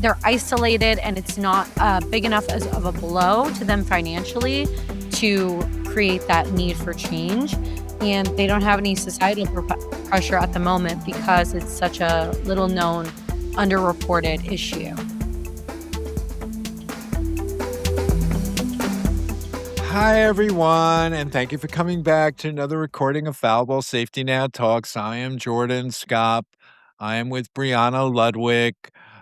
they're isolated and it's not big enough of a blow to them financially to create that need for change. And they don't have any societal pressure at the moment because it's such a little known, underreported issue. Hi, everyone, and thank you for coming back to another recording of Foul Ball Safety Now Talks. I am Jordan Scott. I am with Brianna Ludwig.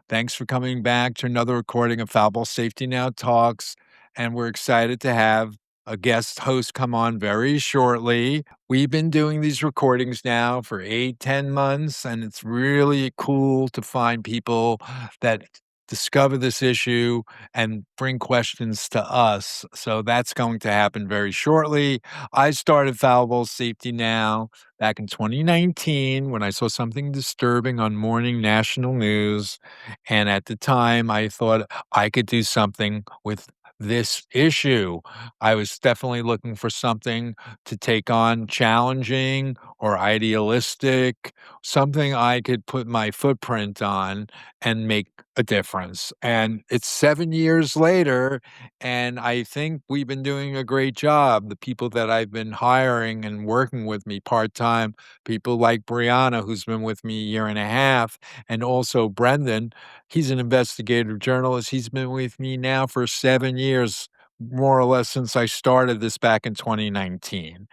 Thanks for coming back to another recording of Foul Ball Safety Now Talks, and we're excited to have a guest host come on very shortly. We've been doing these recordings now for 8-10 months, and it's really cool to find people that discover this issue and bring questions to us. So that's going to happen very shortly. I started Foul Ball Safety Now back in 2019 when I saw something disturbing on morning national news. And at the time, I thought I could do something with this issue. I was definitely looking for something to take on challenging or idealistic, something I could put my footprint on and make a difference. And it's 7 years later, and I think we've been doing a great job. The people that I've been hiring and working with me part-time, people like Brianna, who's been with me a year and a half, and also Brendan, he's an investigative journalist. He's been with me now for 7 years, more or less since I started this back in 2019.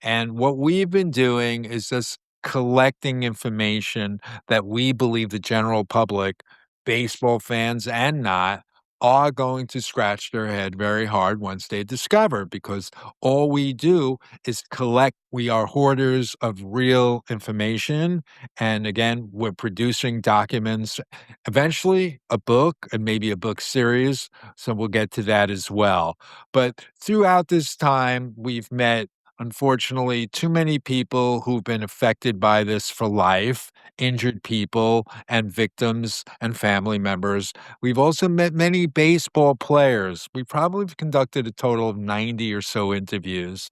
And what we've been doing is just collecting information that we believe the general public, baseball fans and not, are going to scratch their head very hard once they discover, because all we do is collect. We are hoarders of real information. And again, we're producing documents, eventually a book and maybe a book series. So we'll get to that as well. But throughout this time, we've met, unfortunately, too many people who've been affected by this for life, injured people and victims and family members. We've also met many baseball players. We probably have conducted a total of 90 or so interviews.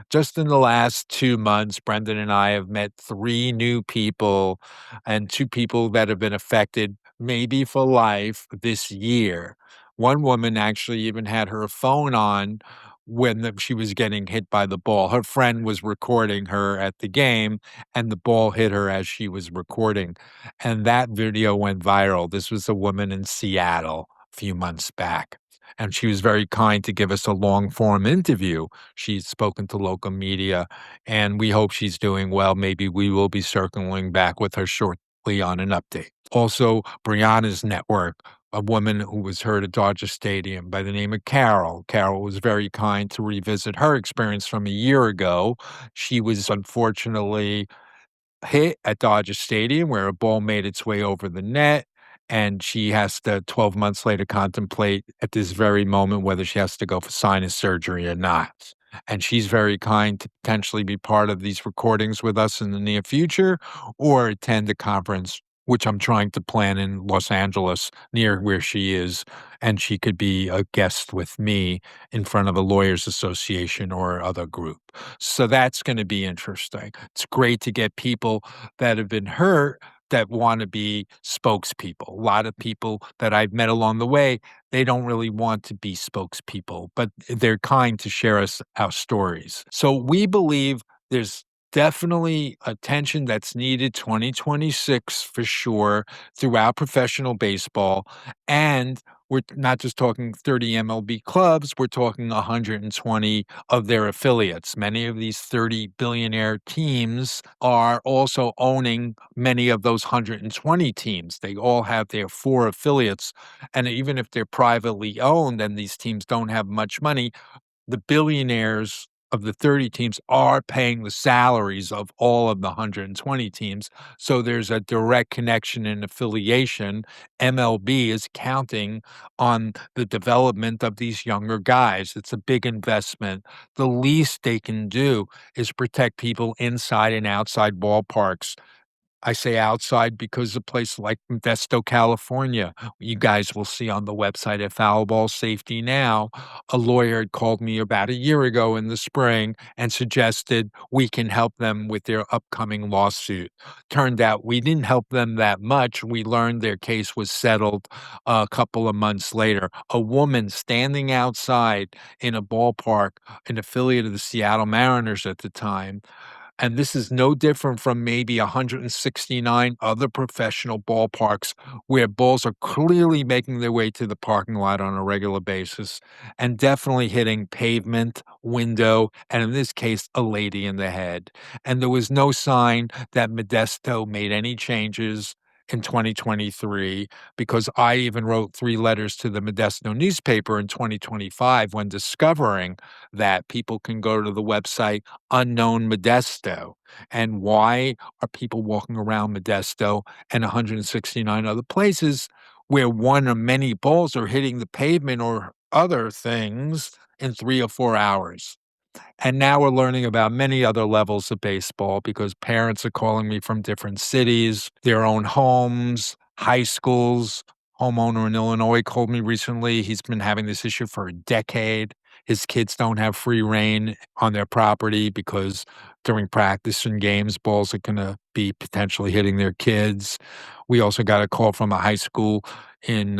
Just in the last 2 months, Brendan and I have met 3 new people and 2 people that have been affected maybe for life this year. One woman actually even had her phone on when she was getting hit by the ball. Her friend was recording her at the game, and the ball hit her as she was recording. And that video went viral. This was a woman in Seattle a few months back. And she was very kind to give us a long form interview. She's spoken to local media, and we hope she's doing well. Maybe we will be circling back with her shortly on an update. Also, Brianna's network, a woman who was hurt at Dodger Stadium by the name of Carol. Carol was very kind to revisit her experience from a year ago. She was unfortunately hit at Dodger Stadium where a ball made its way over the net, and she has to 12 months later contemplate at this very moment whether she has to go for sinus surgery or not. And she's very kind to potentially be part of these recordings with us in the near future or attend a conference, which I'm trying to plan in Los Angeles near where she is, and she could be a guest with me in front of a lawyers association or other group. So that's gonna be interesting. It's great to get people that have been hurt that wanna be spokespeople. A lot of people that I've met along the way, they don't really want to be spokespeople, but they're kind to share us our stories. So we believe there's definitely attention that's needed 2026 for sure throughout professional baseball, and we're not just talking 30 MLB clubs, we're talking 120 of their affiliates. Many of these 30 billionaire teams are also owning many of those 120 teams. They all have their 4 affiliates, and even if they're privately owned and these teams don't have much money, the billionaires of the 30 teams are paying the salaries of all of the 120 teams. So there's a direct connection and affiliation. MLB is counting on the development of these younger guys. It's a big investment. The least they can do is protect people inside and outside ballparks. I say outside because a place like Modesto, California, you guys will see on the website at Foul Ball Safety Now, a lawyer had called me about a year ago in the spring and suggested we can help them with their upcoming lawsuit. Turned out we didn't help them that much. We learned their case was settled a couple of months later. A woman standing outside in a ballpark, an affiliate of the Seattle Mariners at the time, and this is no different from maybe 169 other professional ballparks where balls are clearly making their way to the parking lot on a regular basis and definitely hitting pavement, window, and in this case, a lady in the head. And there was no sign that Modesto made any changes in 2023 because I even wrote 3 letters to the Modesto newspaper in 2025 when discovering that people can go to the website Unknown Modesto. And why are people walking around Modesto and 169 other places where one or many balls are hitting the pavement or other things in 3 or 4 hours? And now we're learning about many other levels of baseball because parents are calling me from different cities, their own homes, high schools. Homeowner in Illinois called me recently. He's been having this issue for a decade. His kids don't have free reign on their property because during practice and games, balls are going to be potentially hitting their kids. We also got a call from a high school in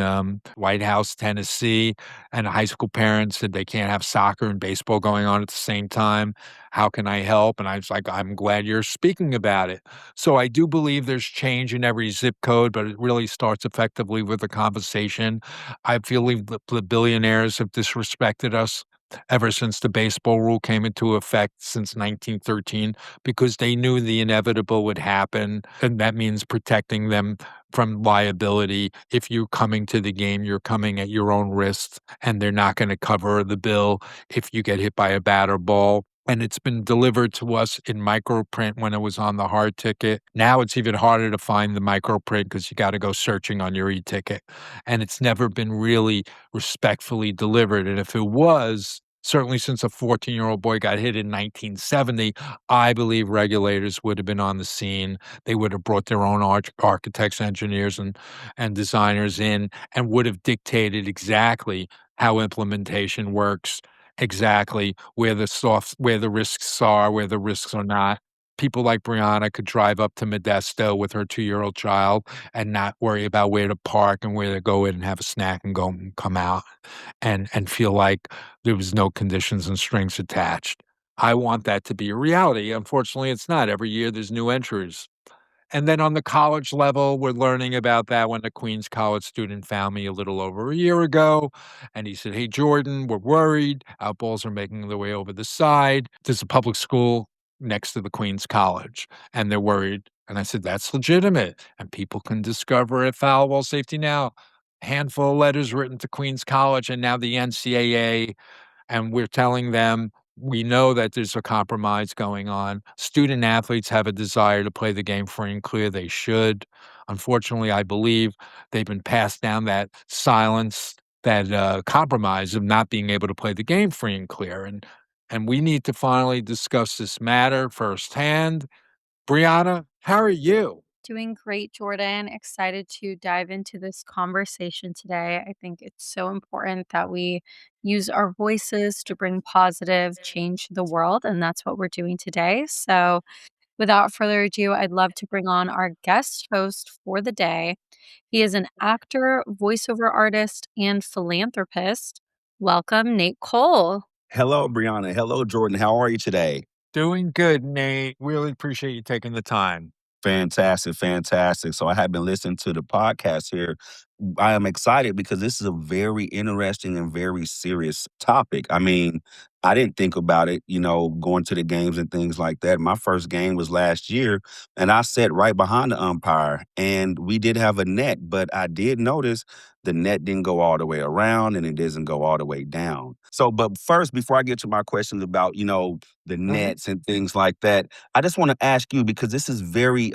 White House, Tennessee, and a high school parent said they can't have soccer and baseball going on at the same time. How can I help? And I was like, I'm glad you're speaking about it. So I do believe there's change in every zip code, but it really starts effectively with the conversation. I feel like the billionaires have disrespected us ever since the baseball rule came into effect since 1913 because they knew the inevitable would happen. And that means protecting them from liability. If you're coming to the game, you're coming at your own risk, and they're not going to cover the bill if you get hit by a bat or ball. And it's been delivered to us in microprint when it was on the hard ticket. Now it's even harder to find the microprint because you got to go searching on your e-ticket. And it's never been really respectfully delivered. And if it was, certainly since a 14-year-old boy got hit in 1970, I believe regulators would have been on the scene. They would have brought their own architects, engineers, and designers in and would have dictated exactly how implementation works, exactly where the risks are, where the risks are not. People like Brianna could drive up to Modesto with her 2-year-old child and not worry about where to park and where to go in and have a snack and go and come out and feel like there was no conditions and strings attached. I want that to be a reality. Unfortunately, it's not. Every year there's new entries. And then on the college level, we're learning about that when a Queens College student found me a little over a year ago. And he said, "Hey, Jordan, we're worried. Our balls are making their way over the side. There's a public school next to the Queens College, and they're worried." And I said, "That's legitimate. And people can discover at Foul Ball Safety Now, a handful of letters written to Queens College and now the NCAA, and we're telling them we know that there's a compromise going on. Student athletes have a desire to play the game free and clear. They should. Unfortunately, I believe they've been passed down that silence, that compromise of not being able to play the game free and clear. And we need to finally discuss this matter firsthand. Brianna, how are you? Doing great, Jordan. Excited to dive into this conversation today. I think it's so important that we use our voices to bring positive change to the world, and that's what we're doing today. So, without further ado, I'd love to bring on our guest host for the day. He is an actor, voiceover artist, and philanthropist. Welcome, Nate Cole. Hello, Brianna. Hello, Jordan. How are you today? Doing good, Nate. Really appreciate you taking the time. Fantastic, fantastic. So I have been listening to the podcast here. I am excited because this is a very interesting and very serious topic. I mean, I didn't think about it, going to the games and things like that. My first game was last year, and I sat right behind the umpire, and we did have a net, but I did notice the net didn't go all the way around and it doesn't go all the way down. So, but first, before I get to my questions about, the Mhm. nets and things like that, I just want to ask you because this is very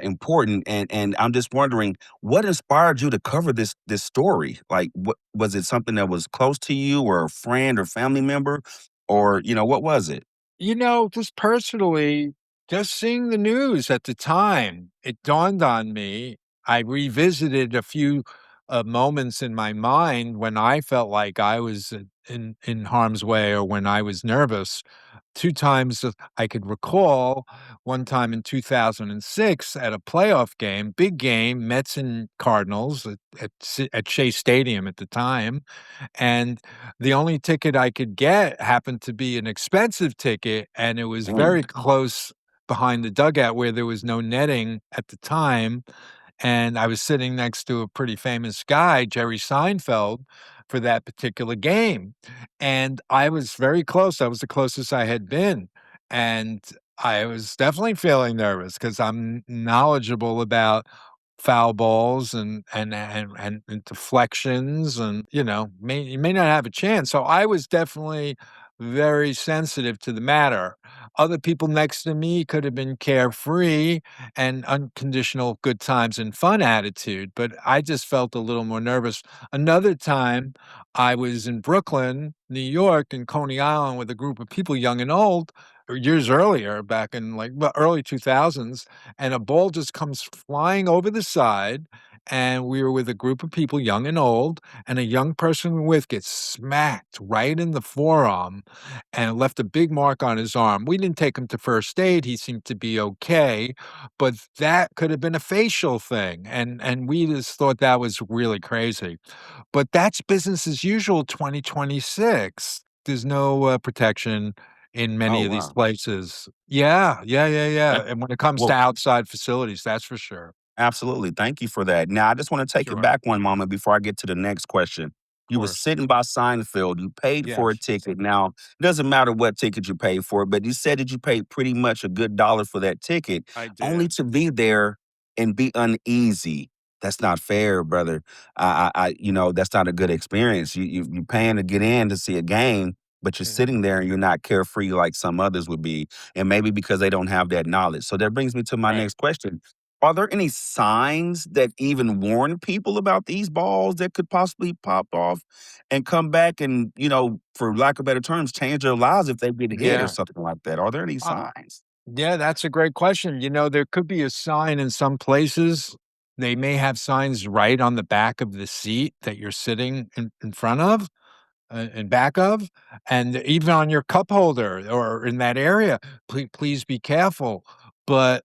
important, and I'm just wondering what inspired you to cover this story. Like, what was it? Something that was close to you, or a friend or family member, or what was it? Just personally. Just seeing the news at the time, it dawned on me. I revisited a few, moments in my mind when I felt like I was in harm's way or when I was nervous. 2 times that I could recall, one time in 2006 at a playoff game, big game, Mets and Cardinals at Shea Stadium at the time, and the only ticket I could get happened to be an expensive ticket, and it was Mm. very close behind the dugout where there was no netting at the time, and I was sitting next to a pretty famous guy, Jerry Seinfeld, for that particular game, and I was very close. I was the closest I had been, and I was definitely feeling nervous because 'cause I'm knowledgeable about foul balls and deflections and, you may not have a chance. So I was definitely very sensitive to the matter. Other people next to me could have been carefree and unconditional good times and fun attitude, but I just felt a little more nervous. Another time, I was in Brooklyn, New York, in Coney Island with a group of people, young and old, years earlier, back in like early 2000s, and a ball just comes flying over the side. And we were with a group of people, young and old, and a young person with gets smacked right in the forearm and left a big mark on his arm. We didn't take him to first aid. He seemed to be okay, but that could have been a facial thing. And we just thought that was really crazy. But that's business as usual 2026. There's no protection in Oh, many of these wow. places. Yeah, yeah, yeah, Eh, yeah, and when it comes to well, outside facilities, that's for sure. absolutely. Thank you for that. Now, I just want to take it Sure, back one moment before I get to the next question. of You were course. sitting by Seinfeld. You paid for a Yes, ticket. Now, it doesn't matter what ticket you paid for, but you said that you paid pretty much a good dollar for that ticket, I only did. to be there and be uneasy. That's not fair, brother. That's not a good experience. You paying to get in to see a game, but you're Mhm. sitting there and you're not carefree like some others would be, and maybe because they don't have that knowledge. So that brings me to my Right. next question. Are there any signs that even warn people about these balls that could possibly pop off and come back and, for lack of better terms, change their lives if they get hit or Yeah. something like that? Are there any Uh, signs? yeah, that's a great question. There could be a sign in some places. They may have signs right on the back of the seat that you're sitting in front of. In back of, and even on your cup holder or in that area, please be careful. But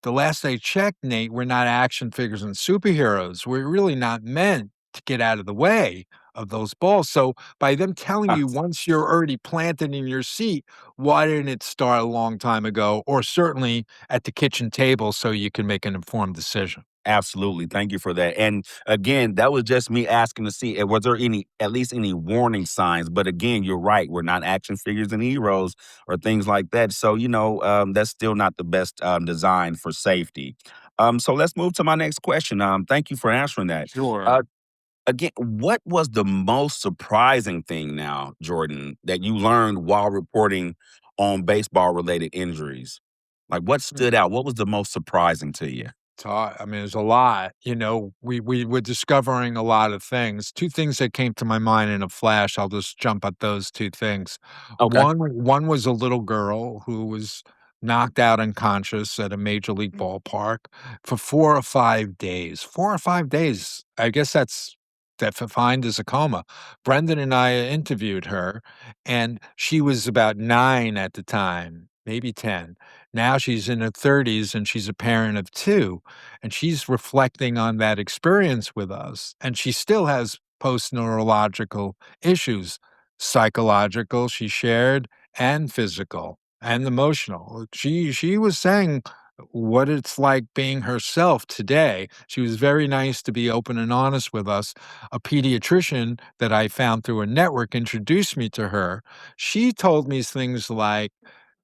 the last I checked, Nate, we're not action figures and superheroes. We're really not meant to get out of the way of those balls. So by them telling Ah, you once you're already planted in your seat, why didn't it start a long time ago, or certainly at the kitchen table so you can make an informed decision? absolutely. Thank you for that. And again, that was just me asking to see was there at least any warning signs. But again, you're right. We're not action figures and heroes or things like that. So, that's still not the best design for safety. So let's move to my next question. Thank you for answering that. Sure. Uh, Again, what was the most surprising thing now, Jordan, that you learned while reporting on baseball related injuries? Like what stood out? What was the most surprising to you? I mean, there's a lot. We were discovering a lot of things. 2 things that came to my mind in a flash, I'll just jump at those 2 things. Okay. One was a little girl who was knocked out unconscious at a major league ballpark for 4 or 5 days. 4 or 5 days. I guess that's defined as a coma. Brendan and I interviewed her, and she was about 9 at the time, maybe 10. Now she's in her 30s and she's a parent of 2, and she's reflecting on that experience with us, and she still has post-neurological issues, psychological, she shared, and physical and emotional. She was saying what it's like being herself today. She was very nice to be open and honest with us. A pediatrician that I found through a network introduced me to her. She told me things like,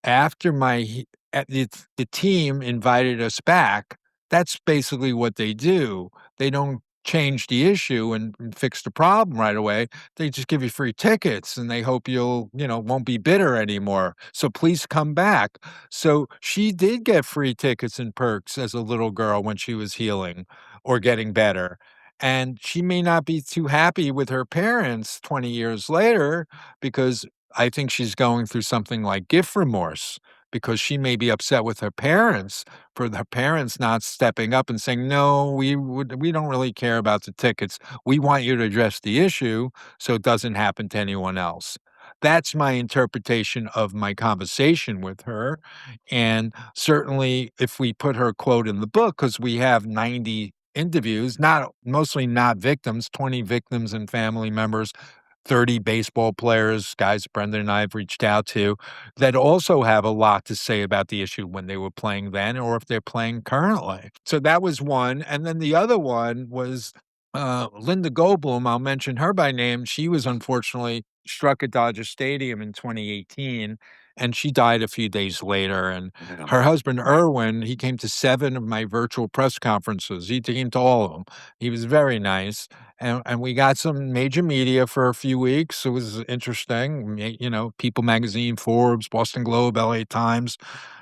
after the team invited us back, that's basically what they do. They don't change the issue and fix the problem right away. They just give you free tickets and they hope won't be bitter anymore. So please come back. So she did get free tickets and perks as a little girl when she was healing or getting better. And she may not be too happy with her parents 20 years later because I think she's going through something like gift remorse. because she may be upset with her parents for her parents not stepping up and saying, "No, we don't really care about the tickets. We want you to address the issue so it doesn't happen to anyone else." That's my interpretation of my conversation with her, and certainly if we put her quote in the book, because we have 90 interviews, not mostly not victims, 20 victims and family members, 30 baseball players, guys Brendan and I have reached out to, that also have a lot to say about the issue when they were playing then or if they're playing currently. So that was one, and then the other one was, Linda Goldblum. I'll mention her by name. She was unfortunately struck at Dodger Stadium in 2018, and she died a few days later, and Yeah. her husband, Irwin, he came to 7 of my virtual press conferences. He came to all of them. He was very nice, and we got some major media for a few weeks. It was interesting. People Magazine, Forbes, Boston Globe, LA Times.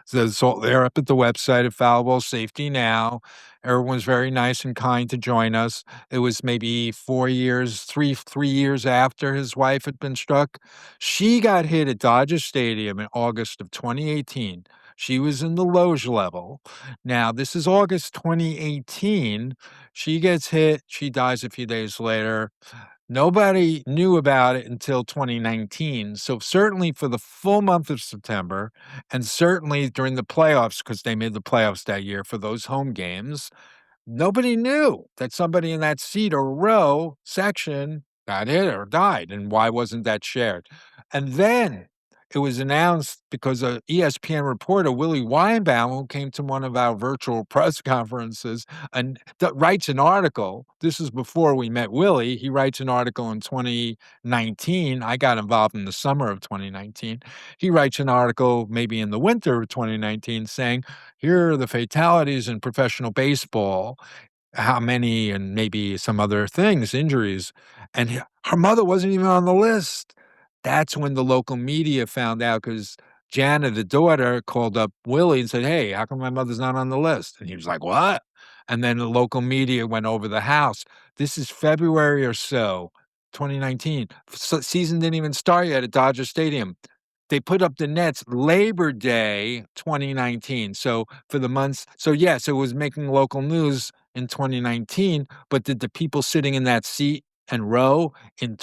So they're up at the website of Fallible Safety Now. Everyone's very nice and kind to join us. It was maybe 4 years, three years after his wife had been struck. She got hit at Dodger Stadium in August of 2018. She was in the Loge level. Now, this is August 2018. She gets hit. She dies a few days later. Nobody knew about it until 2019. So certainly for the full month of September, and certainly during the playoffs, because they made the playoffs that year for those home games, nobody knew that somebody in that seat or row section got hit or died, and why wasn't that shared? And then it was announced because a ESPN reporter, Willie Weinbaum, who came to one of our virtual press conferences and writes an article. This is before we met Willie. He writes an article in 2019. I got involved in the summer of 2019. He writes an article maybe in the winter of 2019 saying, here are the fatalities in professional baseball, how many, and maybe some other things, injuries. And her mother wasn't even on the list. That's when the local media found out because Jana, the daughter, called up Willie and said, "Hey, how come my mother's not on the list?" And he was like, "What?" And then the local media went over the house. This is February or so, 2019. Season didn't even start yet at Dodger Stadium. They put up the nets Labor Day 2019. So for the months, so yes, it was making local news in 2019, but did the people sitting in that seat and row in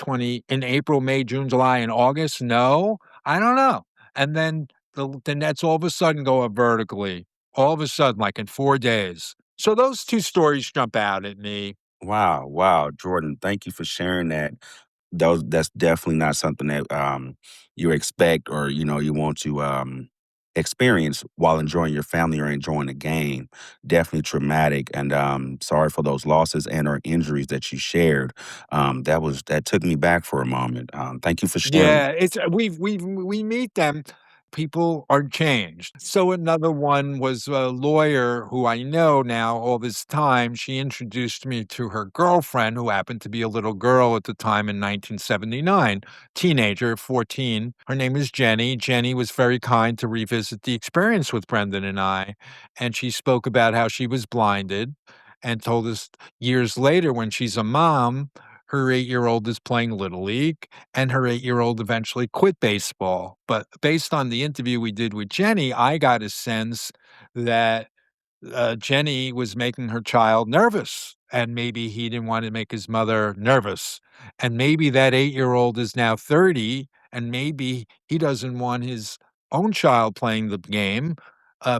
April, May, June, July, and August? No, I don't know. And then the nets all of a sudden go up vertically, all of a sudden, like in 4 days. So those two stories jump out at me. Wow, wow, Jordan, thank you for sharing that. That's definitely not something that you expect or you want to experience while enjoying your family or enjoying a game. Definitely traumatic, and sorry for those losses and or injuries that you shared. That took me back for a moment. Thank you for sharing. Yeah, it's we meet them. People are changed. So another one was a lawyer who I know now all this time. She introduced me to her girlfriend, who happened to be a little girl at the time in 1979, teenager, 14. Her name is Jenny. Jenny was very kind to revisit the experience with Brendan and I, and she spoke about how she was blinded and told us years later when she's a mom, her 8-year-old is playing Little League, and her 8-year-old eventually quit baseball. But based on the interview we did with Jenny, I got a sense that Jenny was making her child nervous, and maybe he didn't want to make his mother nervous. And maybe that 8-year-old is now 30, and maybe he doesn't want his own child playing the game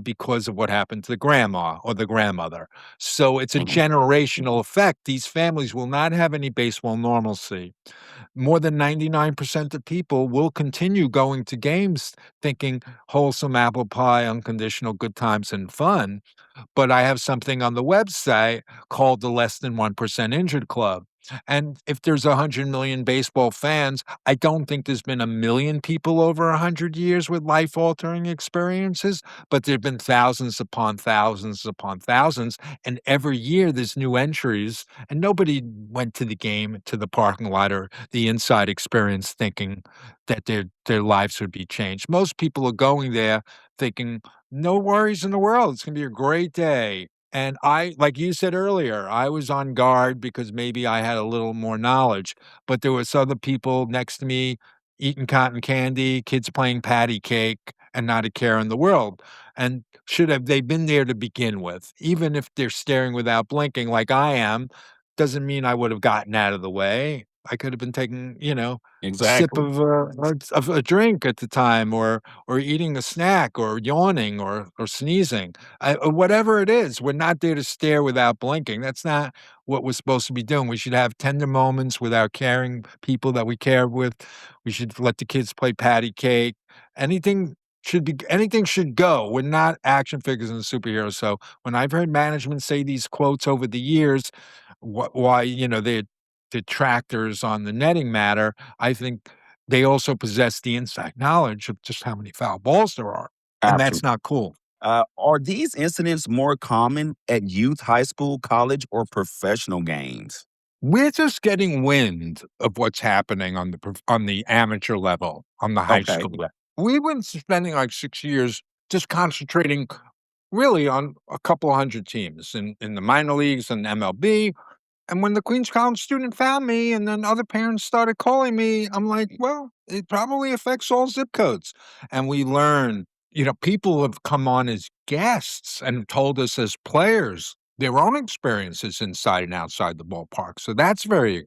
because of what happened to the grandma or the grandmother. So it's a Mhm. generational effect. These families will not have any baseball normalcy. More than 99% of people will continue going to games thinking wholesome apple pie, unconditional good times and fun. But I have something on the website called the Less Than 1% Injured Club. And if there's 100 million baseball fans, I don't think there's been a million people over 100 years with life altering experiences, but there have been thousands upon thousands upon thousands. And every year there's new entries, and nobody went to the game, to the parking lot, or the inside experience thinking that their lives would be changed. Most people are going there thinking, no worries in the world. It's gonna be a great day. And I like you said earlier, I was on guard because maybe I had a little more knowledge, but there was other people next to me eating cotton candy, kids playing patty cake, and not a care in the world. And should have they been there to begin with, even if they're staring without blinking like I am, doesn't mean I would have gotten out of the way. I could have been taking, a sip Exactly. of a drink at the time, or eating a snack, or yawning, or sneezing. Whatever it is, we're not there to stare without blinking. That's not what we're supposed to be doing. We should have tender moments with our caring people that we care with. We should let the kids play patty cake. Anything should go. We're not action figures and superheroes. So when I've heard management say these quotes over the years, why they're detractors on the netting matter, I think they also possess the inside knowledge of just how many foul balls there are, and that's Absolutely. not cool. Are these incidents more common at youth, high school, college, or professional games? We're just getting wind of what's happening on the amateur level, on the high Okay. school level. We've been spending like 6 years just concentrating really on a couple 100 teams in the minor leagues and MLB. And when the Queens College student found me and then other parents started calling me, I'm like, well, it probably affects all zip codes. And we learn, people have come on as guests and told us as players their own experiences inside and outside the ballpark. So that's very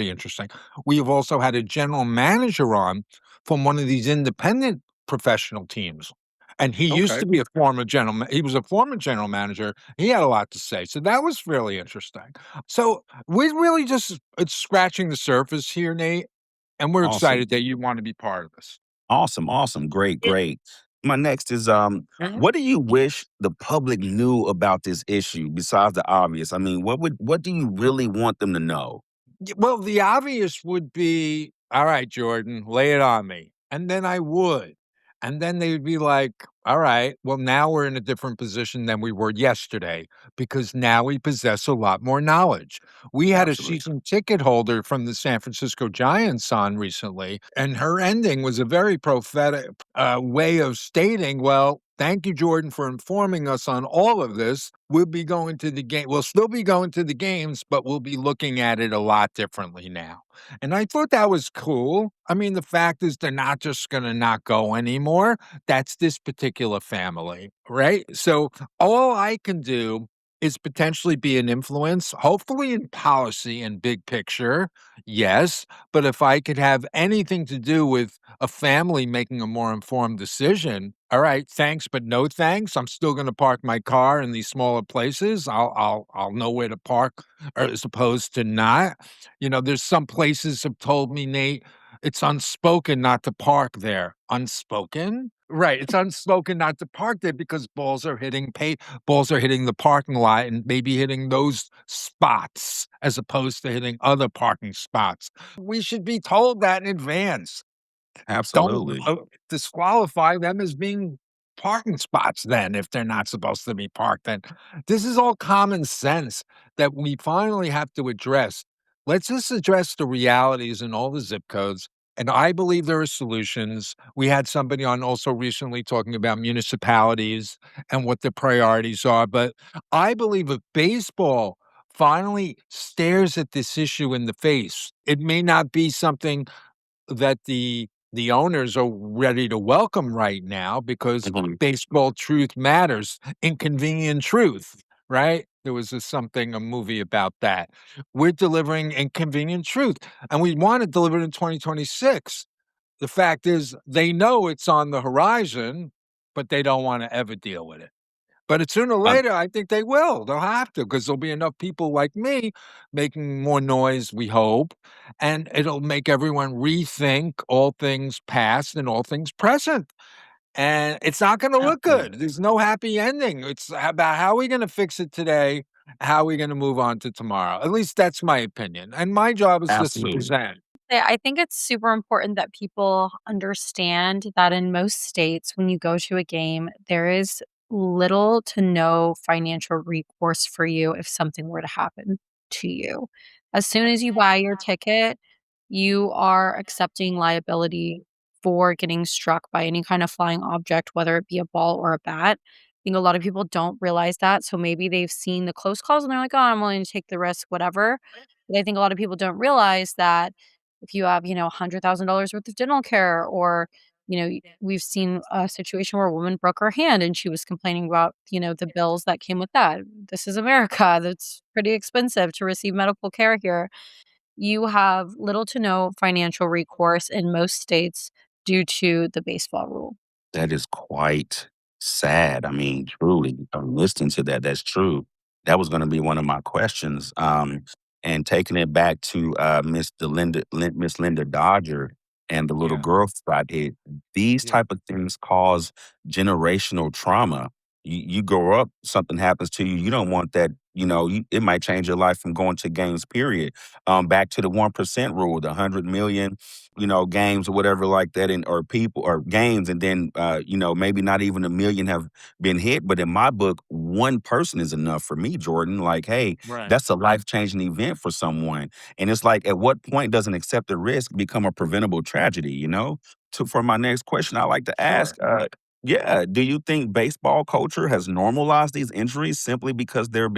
interesting. We have also had a general manager on from one of these independent professional teams. And Okay. he was a former general manager. He had a lot to say. So that was really interesting. So we're really just it's scratching the surface here, Nate, and we're Awesome. excited that you want to be part of this. Awesome. Awesome. Great. It Great. My next is Mhm. what do you wish the public knew about this issue besides the obvious? I mean, what do you really want them to know? Well, the obvious would be, "All right, Jordan, lay it on me." And then I would. And then they would be like, "All right, well, now we're in a different position than we were yesterday because now we possess a lot more knowledge." We had a Absolutely. season ticket holder from the San Francisco Giants on recently, and her ending was a very prophetic way of stating, well, thank you, Jordan, for informing us on all of this. We'll still be going to the games, but we'll be looking at it a lot differently now. And I thought that was cool. I mean, the fact is they're not just going to not go anymore. That's this particular family, right? So all I can do is potentially be an influence, hopefully in policy and big picture. Yes. But if I could have anything to do with a family making a more informed decision, all right, thanks, but no thanks. I'm still going to park my car in these smaller places. I'll know where to park, or as opposed to not. There's some places have told me, Nate, it's unspoken not to park there. Unspoken? Right. It's unspoken not to park there because balls are hitting the parking lot and maybe hitting those spots as opposed to hitting other parking spots. We should be told that in advance. Don't Absolutely. disqualify them as being parking spots then if they're not supposed to be parked then. This is all common sense that we finally have to address. Let's just address the realities in all the zip codes, and I believe there are solutions. We had somebody on also recently talking about municipalities and what their priorities are, but I believe if baseball finally stares at this issue in the face, it may not be something that the owners are ready to welcome right now because Mhm. baseball truth matters, inconvenient truth, right? There was a movie about that. We're delivering inconvenient truth, and we want to deliver it in 2026. The fact is, they know it's on the horizon, but they don't want to ever deal with it. But it's sooner or Uh, later, I think they will. They'll have to, because 'cause there'll be enough people like me making more noise, we hope, and it'll make everyone rethink all things past and all things present, and it's not gonna look Absolutely. good. There's no happy ending. It's about how are we gonna fix it today, how are we gonna move on to tomorrow. At least that's my opinion, and my job is just to Absolutely. present. I think it's super important that people understand that in most states, when you go to a game, there is little to no financial recourse for you if something were to happen to you. As soon as you buy your ticket, you are accepting liability for getting struck by any kind of flying object, whether it be a ball or a bat. I think a lot of people don't realize that. So maybe they've seen the close calls and they're like, oh, I'm willing to take the risk, whatever. But I think a lot of people don't realize that if you have, $100,000 worth of dental care or, we've seen a situation where a woman broke her hand and she was complaining about, the bills that came with that. This is America. That's pretty expensive to receive medical care here. You have little to no financial recourse in most states due to the baseball rule. That is quite sad. I mean, truly, I'm listening to that. That's true. That was going to be one of my questions. And taking it back to Miss Linda Dodger and the little Yeah. girl got hit. These Yeah. type of things cause generational trauma. You grow up, something happens to you. You don't want that. It might change your life from going to games. Period. Back to the 1% rule, the 100 million games or whatever like that, and or people or games, and then maybe not even a million have been hit. But in my book, one person is enough for me, Jordan. Like, hey, Right. that's a life changing event for someone, and it's like, at what point does an accepted risk become a preventable tragedy? For my next question, I like to Sure. ask. Yeah, do you think baseball culture has normalized these injuries simply because they've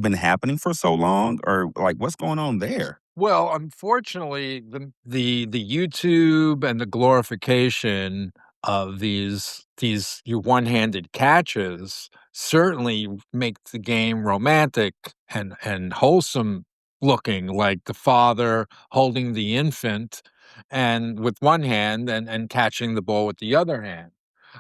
been happening for so long, or like what's going on there? Well, unfortunately, the YouTube and the glorification of these you one-handed catches certainly make the game romantic and wholesome looking, like the father holding the infant and with one hand and catching the ball with the other hand.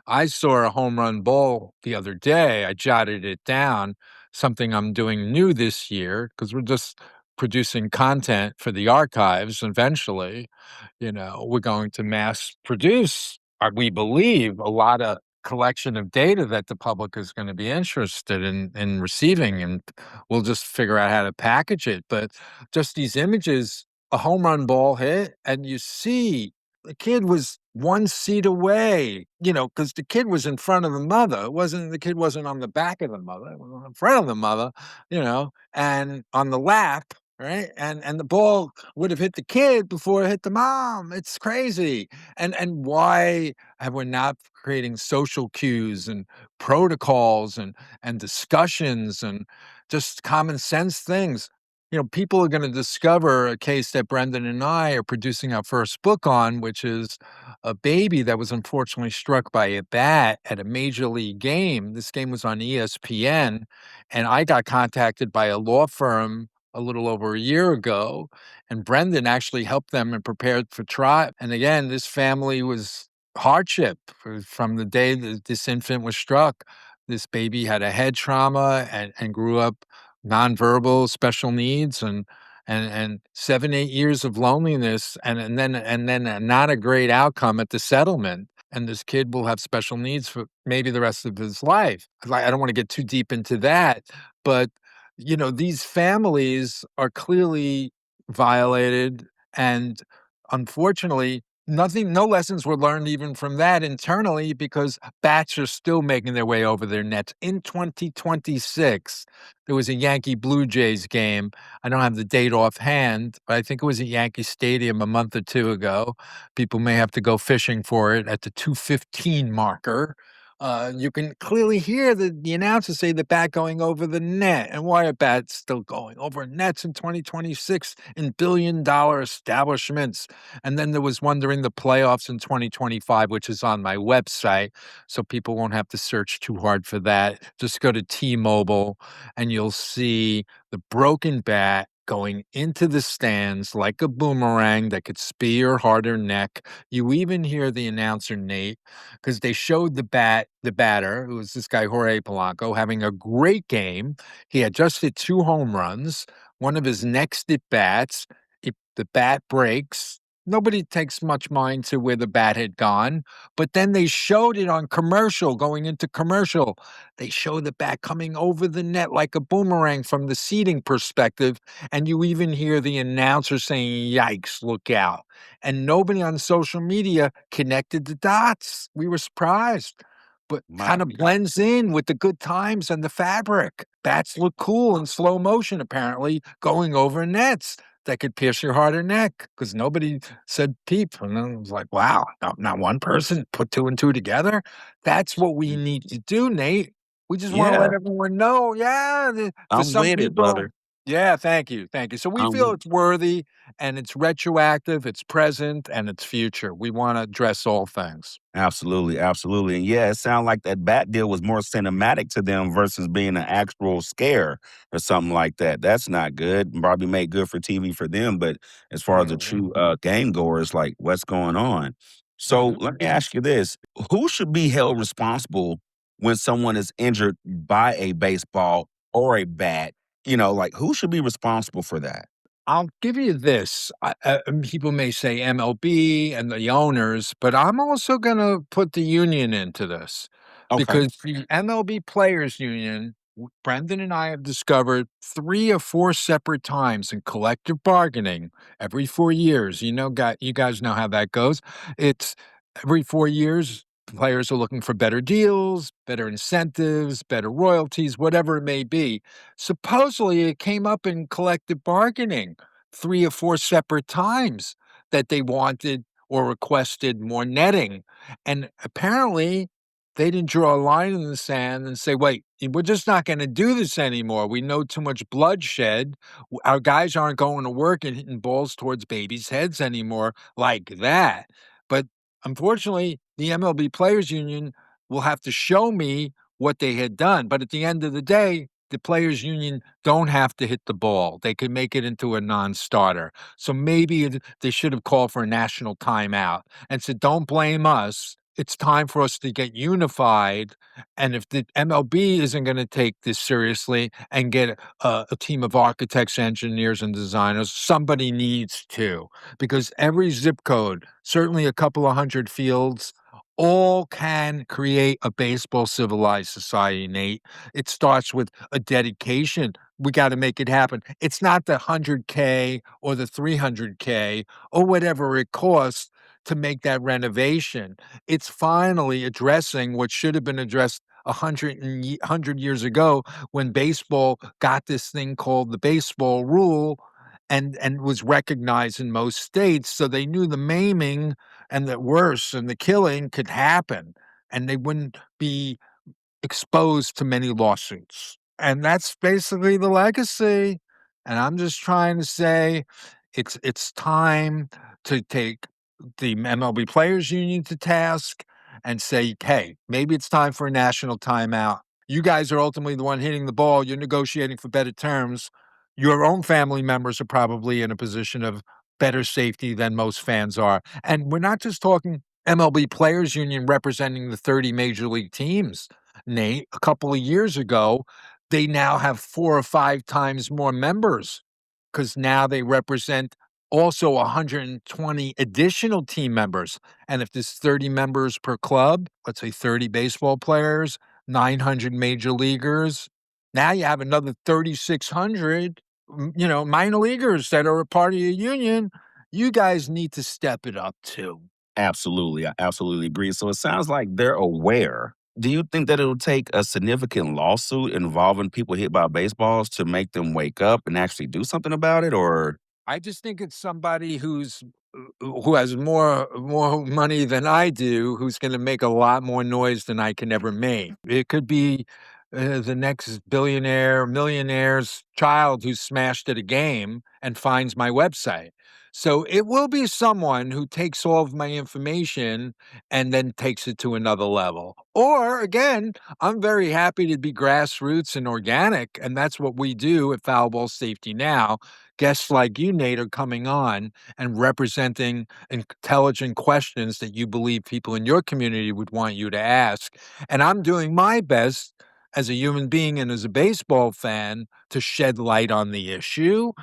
I saw a home run ball the other day. I jotted it down, something I'm doing new this year because we're just producing content for the archives eventually. We're going to mass produce, we believe, a lot of collection of data that the public is going to be interested in receiving, and we'll just figure out how to package it. But just these images, a home run ball hit, and you see the kid was 1 seat away, because the kid was in front of the mother. The kid wasn't on the back of the mother, it was in front of the mother, and on the lap, right? And the ball would have hit the kid before it hit the mom. It's crazy. And why have we not creating social cues and protocols and discussions and just common sense things? People are going to discover a case that Brendan and I are producing our first book on, which is a baby that was unfortunately struck by a bat at a major league game. This game was on ESPN, and I got contacted by a law firm a little over a year ago, and Brendan actually helped them and prepared for trial. And again, this family was hardship from the day that this infant was struck. This baby had a head trauma and grew up nonverbal, special needs, and 7, 8 years of loneliness, and then not a great outcome at the settlement. And this kid will have special needs for maybe the rest of his life. I don't want to get too deep into that, but these families are clearly violated, and unfortunately, no lessons were learned even from that internally because bats are still making their way over their nets. In 2026, there was a Yankee Blue Jays game. I don't have the date offhand, but I think it was at Yankee Stadium a month or two ago. People may have to go fishing for it at the 2:15 marker. You can clearly hear the announcer say the bat going over the net. And why are bats still going over nets in 2026 in billion-dollar establishments? And then there was one during the playoffs in 2025, which is on my website, so people won't have to search too hard for that. Just go to T-Mobile, and you'll see the broken bat going into the stands like a boomerang that could spear your heart or neck. You even hear the announcer, Nate, because they showed the batter, who was this guy, Jorge Polanco, having a great game. He had just hit 2 home runs. One of his next at bats, the bat breaks. Nobody takes much mind to where the bat had gone, but then they showed it on commercial, going into commercial. They show the bat coming over the net like a boomerang from the seating perspective, and you even hear the announcer saying, "Yikes, look out." And nobody on social media connected the dots. We were surprised, but My kind of blends in with the good times and the fabric. Bats look cool in slow motion, apparently, going over nets that could pierce your heart or neck because nobody said peep. And then it was like, wow, not one person put 2 and 2 together. That's what we need to do, Nate. We just want to yeah, let everyone know. Yeah, for I'm some with it, people, brother. Yeah, thank you, thank you. So we I'm feel with it's worthy, and it's retroactive, it's present, and it's future. We wanna address all things. Absolutely, absolutely. And yeah, it sounds like that bat deal was more cinematic to them versus being an actual scare or something like that. That's not good. Probably made good for TV for them, but as far as the Mhm, true game goers, like what's going on? So mhm. let me ask you this: who should be held responsible when someone is injured by a baseball or a bat? Like who should be responsible for that? I'll give you this. People may say MLB and the owners, but I'm also going to put the union into this Okay. because the MLB Players Union, Brendan and I have discovered 3 or 4 separate times in collective bargaining every 4 years. You guys know how that goes. It's every 4 years. Players are looking for better deals, better incentives, better royalties, whatever it may be. Supposedly, it came up in collective bargaining 3 or 4 separate times that they wanted or requested more netting. And apparently, they didn't draw a line in the sand and say, wait, we're just not going to do this anymore. We know too much bloodshed. Our guys aren't going to work and hitting balls towards babies' heads anymore like that. But unfortunately, the MLB Players Union will have to show me what they had done. But at the end of the day, the players union don't have to hit the ball. They could make it into a non-starter. So maybe they should have called for a national timeout and said, "Don't blame us. It's time for us to get unified. And if the MLB isn't going to take this seriously and get a team of architects, engineers, and designers, somebody needs to, because every zip code, certainly a couple of hundred fields." All can create a baseball civilized society, Nate. It starts with a dedication. We got to make it happen. It's not the 100K or the 300K or whatever it costs to make that renovation. It's finally addressing what should have been addressed 100 years ago when baseball got this thing called the baseball rule and was recognized in most states. So they knew the maiming and the worse and the killing could happen and they wouldn't be exposed to many lawsuits. And that's basically the legacy. And I'm just trying to say it's time to take the MLB Players Union to task and say, hey, maybe it's time for a national timeout. You guys are ultimately the one hitting the ball. You're negotiating for better terms. Your own family members are probably in a position of better safety than most fans are. And we're not just talking MLB Players Union representing the 30 major league teams. Nate, a couple of years ago, they now have 4 or 5 times more members because now they represent also 120 additional team members. And if there's 30 members per club, let's say 30 baseball players, 900 major leaguers, now you have another 3,600, minor leaguers that are a part of your union. You guys need to step it up too. Absolutely. I absolutely agree. So it sounds like they're aware. Do you think that it'll take a significant lawsuit involving people hit by baseballs to make them wake up and actually do something about it? Or I just think it's somebody who has more money than I do, who's gonna make a lot more noise than I can ever make. It could be, the next billionaire, millionaire's child who smashed at a game and finds my website. So it will be someone who takes all of my information and then takes it to another level. Or again, I'm very happy to be grassroots and organic, and that's what we do at Foul Ball Safety Now. Guests like you, Nate, are coming on and representing intelligent questions that you believe people in your community would want you to ask. And I'm doing my best as a human being and as a baseball fan to shed light on the issue.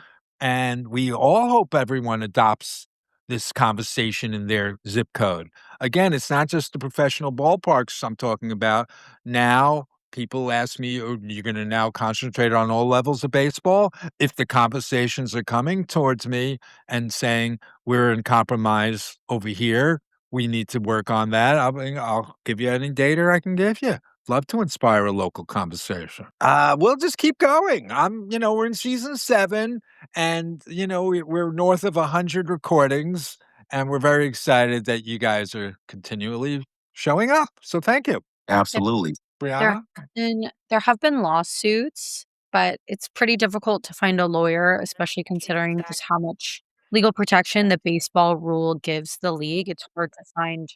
And we all hope everyone adopts this conversation in their zip code. Again, it's not just the professional ballparks I'm talking about. Now, people ask me, "Oh, you're going to now concentrate on all levels of baseball?" If the conversations are coming towards me and saying, "We're in compromise over here, we need to work on that," I'll give you any data I can give you. Love to inspire a local conversation. We'll just keep going. We're in season 7 and, we're north of 100 recordings, and we're very excited that you guys are continually showing up. So thank you. absolutely. There Brianna? there have been lawsuits but it's pretty difficult to find a lawyer, especially considering just how much legal protection the baseball rule gives the league. It's hard to find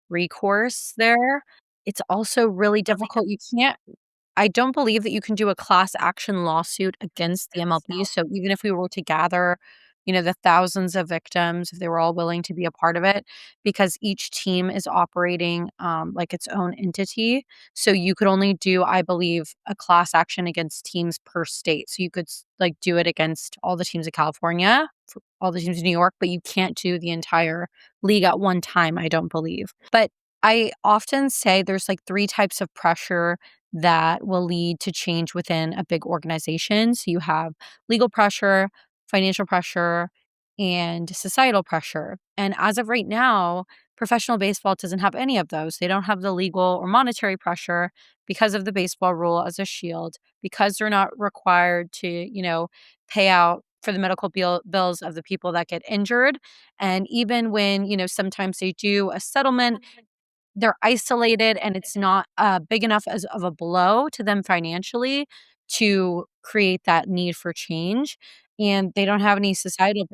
recourse there. It's also really difficult. I don't believe that you can do a class action lawsuit against the MLB. So even if we were to gather, the thousands of victims, if they were all willing to be a part of it, because each team is operating like its own entity. So you could only do, I believe, a class action against teams per state. So you could like do it against all the teams of California, for all the teams in New York, but you can't do the entire league at one time, I don't believe. But I often say there's like three types of pressure that will lead to change within a big organization. So you have legal pressure, financial pressure, and societal pressure. And as of right now, professional baseball doesn't have any of those. They don't have the legal or monetary pressure because of the baseball rule as a shield, because they're not required to, pay out for the medical bills of the people that get injured. And even when, sometimes they do a settlement, they're isolated and it's not, big enough as of a blow to them financially to create that need for change, and they don't have any societal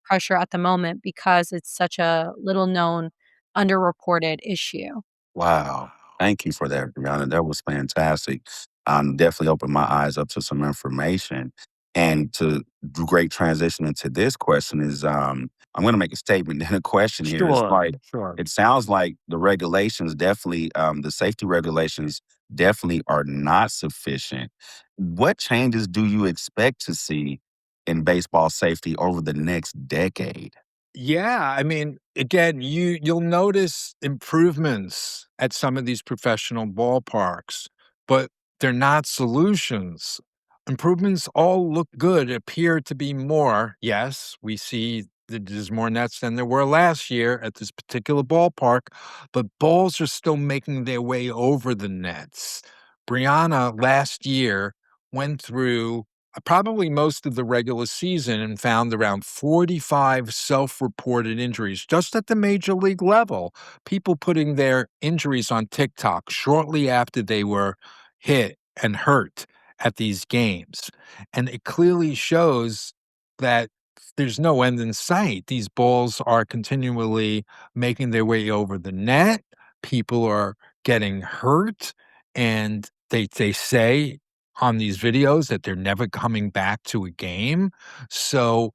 pressure at the moment because it's such a little known, underreported issue. Wow. Thank you for that, Brianna. That was fantastic. Definitely opened my eyes up to some information. And to do great transition into this question is I'm gonna make a statement and a question here. It's Sure, like sure. it sounds like the regulations definitely the safety regulations definitely are not sufficient. What changes do you expect to see in baseball safety over the next decade? Yeah, I mean, again, you'll notice improvements at some of these professional ballparks, but they're not solutions. Improvements all look good, appear to be more. Yes, we see that there's more nets than there were last year at this particular ballpark, but balls are still making their way over the nets. Brianna last year went through probably most of the regular season and found around 45 self reported injuries just at the major league level. People putting their injuries on TikTok shortly after they were hit and hurt at these games. And it clearly shows that there's no end in sight. These balls are continually making their way over the net. People are getting hurt. And they say on these videos that they're never coming back to a game. So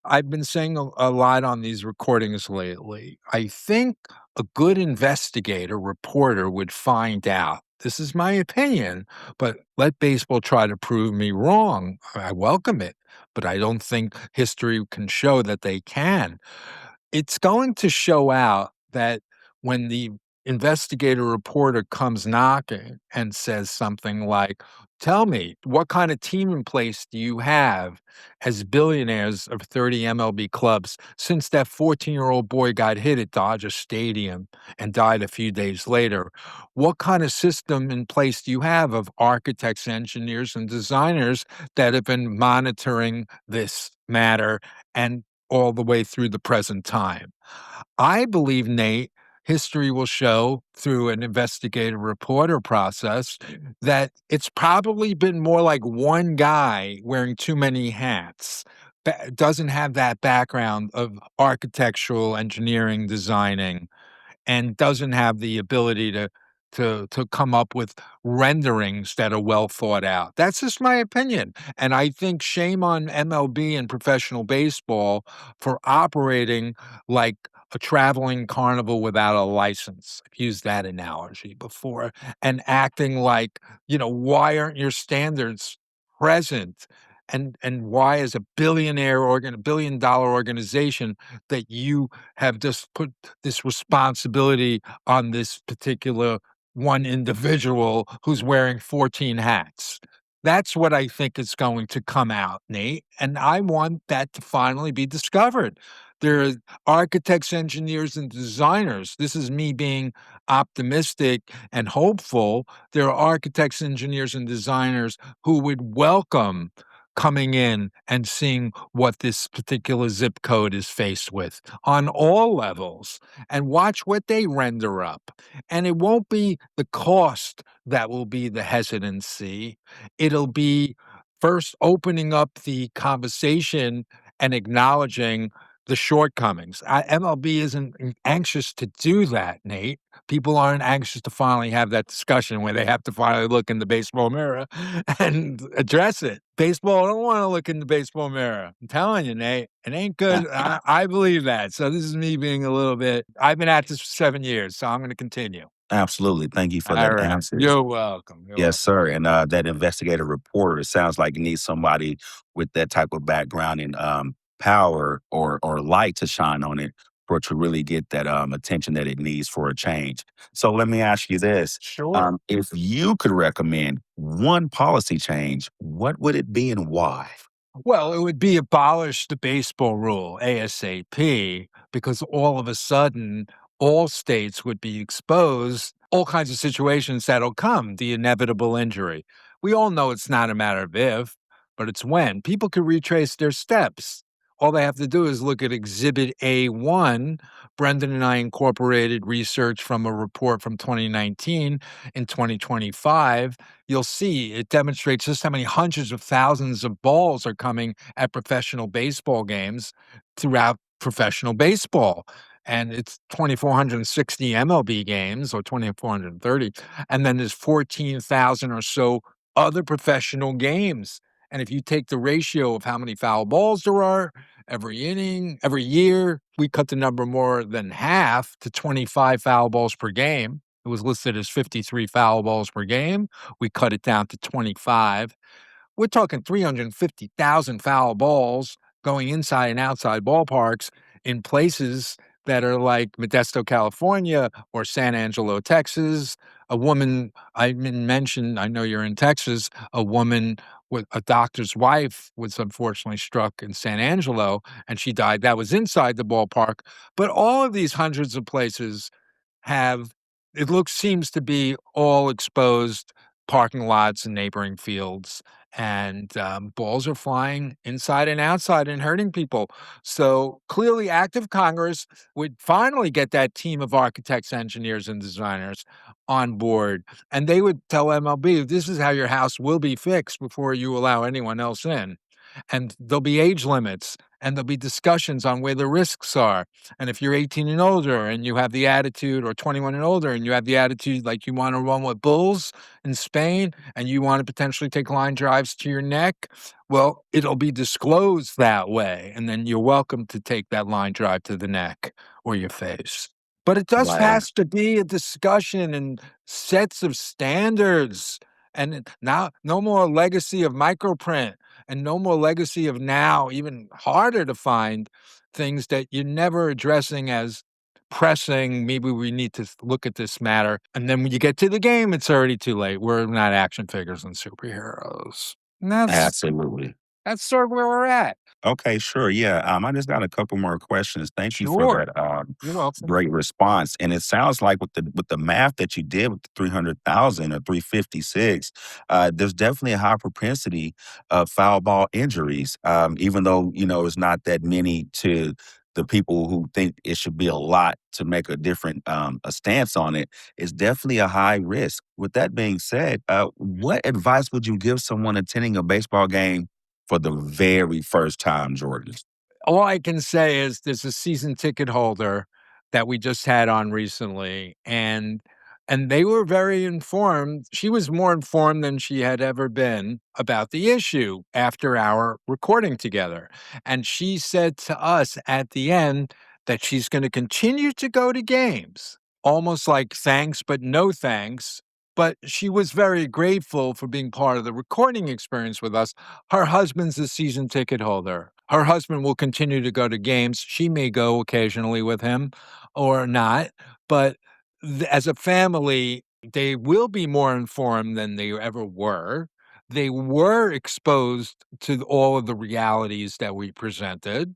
I've been saying a lot on these recordings lately. I think a good investigator, reporter would find out. This is my opinion, but let baseball try to prove me wrong. I welcome it, but I don't think history can show that they can. It's going to show out that when the investigator reporter comes knocking and says something like, "Tell me, what kind of team in place do you have as billionaires of 30 MLB clubs since that 14-year-old boy got hit at Dodger Stadium and died a few days later? What kind of system in place do you have of architects, engineers, and designers that have been monitoring this matter and all the way through the present time?" I believe, Nate, history will show through an investigative reporter process that it's probably been more like one guy wearing too many hats. Doesn't have that background of architectural engineering, designing, and doesn't have the ability to come up with renderings that are well thought out. That's just my opinion, and I think shame on MLB and professional baseball for operating like a traveling carnival without a license. I've used that analogy before, and acting like, why aren't your standards present? And why is a billion-dollar organization that you have just put this responsibility on this particular one individual who's wearing 14 hats? That's what I think is going to come out, Nate, and I want that to finally be discovered. There are architects, engineers, and designers. This is me being optimistic and hopeful. There are architects, engineers, and designers who would welcome coming in and seeing what this particular zip code is faced with on all levels and watch what they render up. And it won't be the cost that will be the hesitancy. It'll be first opening up the conversation and acknowledging the shortcomings. MLB isn't anxious to do that, Nate. People aren't anxious to finally have that discussion where they have to finally look in the baseball mirror and address it. Baseball don't want to look in the baseball mirror. I'm telling you, Nate, it ain't good. I believe that. So this is me being a little bit, I've been at this for 7 years, so I'm going to continue. Absolutely. Thank you for All that right. answer. You're welcome. You're Yes, welcome. sir. And that investigative report, it sounds like you need somebody with that type of background and power or light to shine on it for it to really get that attention that it needs for a change. So let me ask you this. Sure. If you could recommend one policy change, what would it be and why? Well, it would be abolish the baseball rule ASAP because all of a sudden, all states would be exposed, all kinds of situations that'll come, the inevitable injury. We all know it's not a matter of if, but it's when. People can retrace their steps. All they have to do is look at Exhibit A1. Brendan and I incorporated research from a report from 2019 in 2025. You'll see it demonstrates just how many hundreds of thousands of balls are coming at professional baseball games throughout professional baseball. And it's 2,460 MLB games or 2,430. And then there's 14,000 or so other professional games. And if you take the ratio of how many foul balls there are every inning, every year, we cut the number more than half to 25 foul balls per game. It was listed as 53 foul balls per game. We cut it down to 25. We're talking 350,000 foul balls going inside and outside ballparks in places that are like Modesto, California, or San Angelo, Texas. A woman I mentioned, I know you're in Texas, a woman with a doctor's wife was unfortunately struck in San Angelo and she died. That was inside the ballpark. But all of these hundreds of places have seems to be all exposed parking lots and neighboring fields, and balls are flying inside and outside and hurting people. So clearly, active Congress would finally get that team of architects, engineers, and designers on board, and they would tell MLB, "This is how your house will be fixed before you allow anyone else in." And there'll be age limits, and there'll be discussions on where the risks are. And if you're 18 and older and you have the attitude, or 21 and older, and you have the attitude like you want to run with bulls in Spain and you want to potentially take line drives to your neck, well, it'll be disclosed that way. And then you're welcome to take that line drive to the neck or your face. But it just Right. has to be a discussion and sets of standards. And now, no more legacy of microprint and no more legacy of now, even harder to find things that you're never addressing as pressing. Maybe we need to look at this matter. And then when you get to the game, it's already too late. We're not action figures and superheroes. And Absolutely. that's sort of where we're at. Okay, sure. Yeah. I just got a couple more questions. Thank you for Sure. that You're welcome. great response. And it sounds like with the math that you did with the 300,000 or 356, there's definitely a high propensity of foul ball injuries. Even though, it's not that many to the people who think it should be a lot to make a different a stance on it. It's definitely a high risk. With that being said, what advice would you give someone attending a baseball game for the very first time, Jordan? All I can say is there's a season ticket holder that we just had on recently, and they were very informed. She was more informed than she had ever been about the issue after our recording together. And she said to us at the end that she's going to continue to go to games, almost like thanks, but no thanks. But she was very grateful for being part of the recording experience with us. Her husband's a season ticket holder. Her husband will continue to go to games. She may go occasionally with him or not, but as a family, they will be more informed than they ever were. They were exposed to all of the realities that we presented.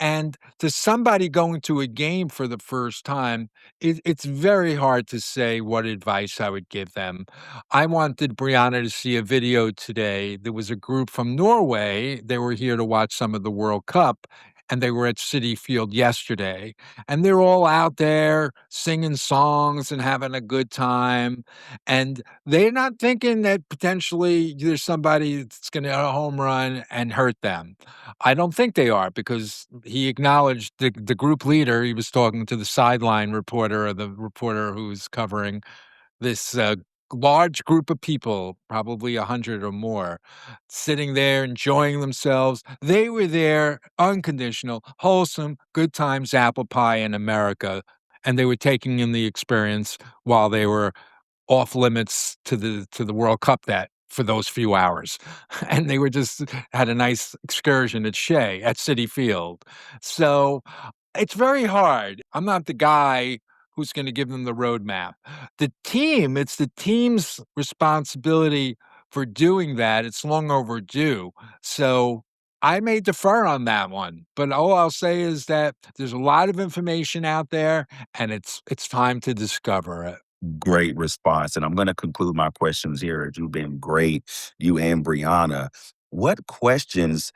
And to somebody going to a game for the first time, it's very hard to say what advice I would give them. I wanted Brianna to see a video today. There was a group from Norway. They were here to watch some of the World Cup. and they were at Citi Field yesterday, and they're all out there singing songs and having a good time, and they're not thinking that potentially there's somebody that's gonna hit a home run and hurt them. I don't think they are because he acknowledged the group leader, he was talking to the sideline reporter or the reporter who was covering this large group of people, probably 100 or more, sitting there enjoying themselves. They were there, unconditional, wholesome, good times, apple pie in America. And they were taking in the experience while they were off limits to the World Cup that for those few hours. And they were just had a nice excursion at Shea at City Field. So it's very hard. I'm not the guy who's gonna give them the roadmap. It's the team's responsibility for doing that. It's long overdue. So I may defer on that one, but all I'll say is that there's a lot of information out there, and it's time to discover it. Great response. And I'm going to conclude my questions here. You've been great, you and Brianna. What questions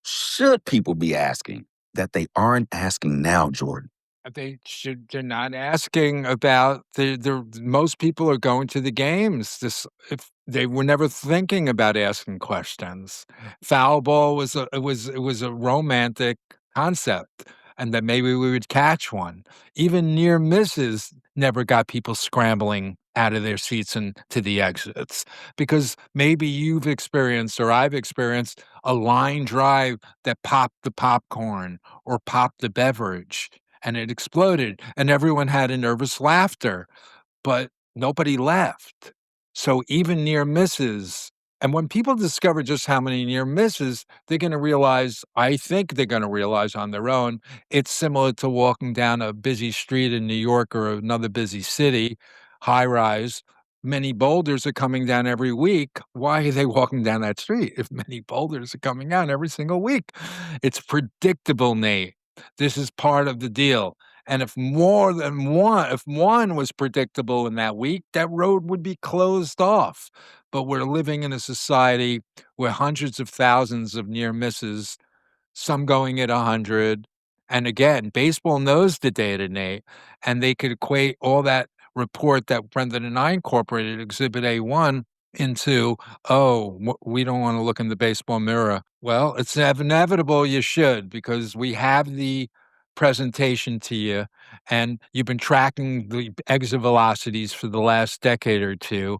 should people be asking that they aren't asking now, Jordan? They're not asking about the most people are going to the games. This if they were never thinking about asking questions. Foul ball was it was a romantic concept, and that maybe we would catch one. Even near misses never got people scrambling out of their seats and to the exits because maybe you've experienced or I've experienced a line drive that popped the popcorn or popped the beverage and it exploded and everyone had a nervous laughter, but nobody left. So even near misses, and when people discover just how many near misses, they're going to realize, I think they're going to realize on their own, it's similar to walking down a busy street in New York or another busy city, high rise. Many boulders are coming down every week. Why are they walking down that street if many boulders are coming down every single week? It's predictable, Nate. This is part of the deal. And if one was predictable in that week, that road would be closed off. But we're living in a society where hundreds of thousands of near misses, some going at 100. And again, baseball knows the data, Nate, and they could equate all that report that Brendan and I incorporated, Exhibit A1, into, oh, we don't want to look in the baseball mirror. Well, it's inevitable you should because we have the presentation to you and you've been tracking the exit velocities for the last decade or two.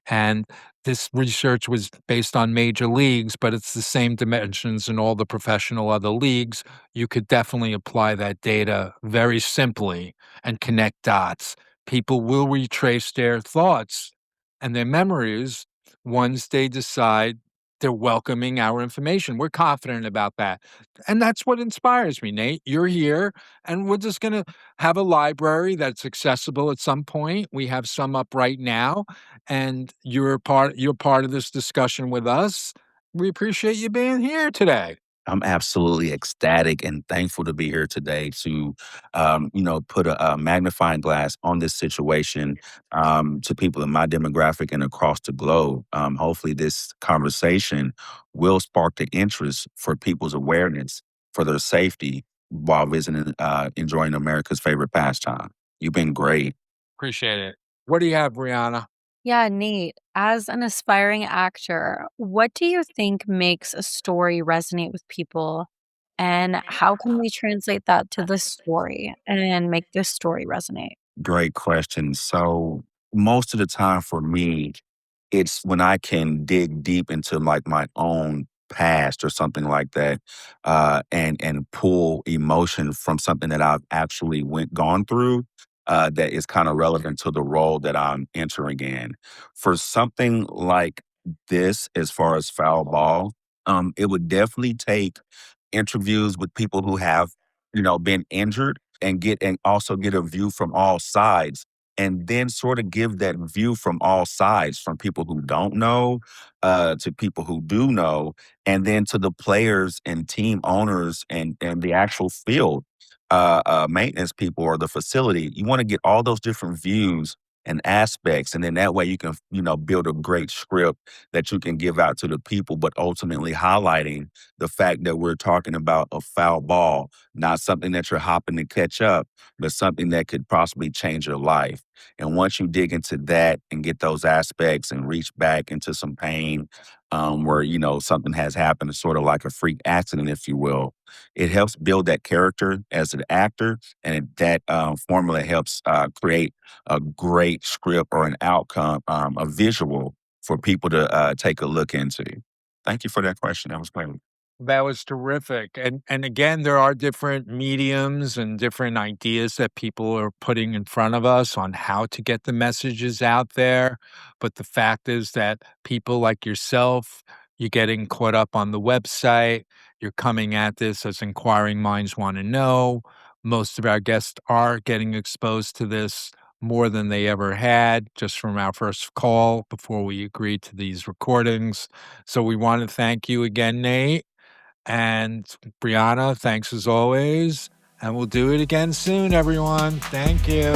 And this research was based on major leagues, but it's the same dimensions in all the professional other leagues. You could definitely apply that data very simply and connect dots. People will retrace their thoughts and their memories once they decide they're welcoming our information. We're confident about that. And that's what inspires me, Nate. You're here, and we're just going to have a library that's accessible at some point. We have some up right now, and you're part of this discussion with us. We appreciate you being here today. I'm absolutely ecstatic and thankful to be here today to, put a magnifying glass on this situation to people in my demographic and across the globe. Hopefully, this conversation will spark the interest for people's awareness for their safety while visiting, enjoying America's favorite pastime. You've been great. Appreciate it. What do you have, Brianna? Yeah, Nate, as an aspiring actor, what do you think makes a story resonate with people? And how can we translate that to this story and make this story resonate? Great question. So most of the time for me, it's when I can dig deep into like my own past or something like that, and pull emotion from something that I've actually went gone through. That is kind of relevant to the role that I'm entering in. For something like this, as far as foul ball, it would definitely take interviews with people who have, been injured and also get a view from all sides and then sort of give that view from all sides from people who don't know to people who do know and then to the players and team owners and the actual field maintenance people or the facility. You want to get all those different views and aspects. And then that way you can, build a great script that you can give out to the people, but ultimately highlighting the fact that we're talking about a foul ball, not something that you're hopping to catch up, but something that could possibly change your life. And once you dig into that and get those aspects and reach back into some pain, where, something has happened, it's sort of like a freak accident, if you will, it helps build that character as an actor. And that formula helps create a great script or an outcome, a visual for people to take a look into. Thank you for that question. That was great. That was terrific. And again, there are different mediums and different ideas that people are putting in front of us on how to get the messages out there. But the fact is that people like yourself, you're getting caught up on the website. You're coming at this as inquiring minds want to know. Most of our guests are getting exposed to this more than they ever had just from our first call before we agreed to these recordings. So we want to thank you again, Nate. And Brianna, thanks as always. And we'll do it again soon, everyone. Thank you.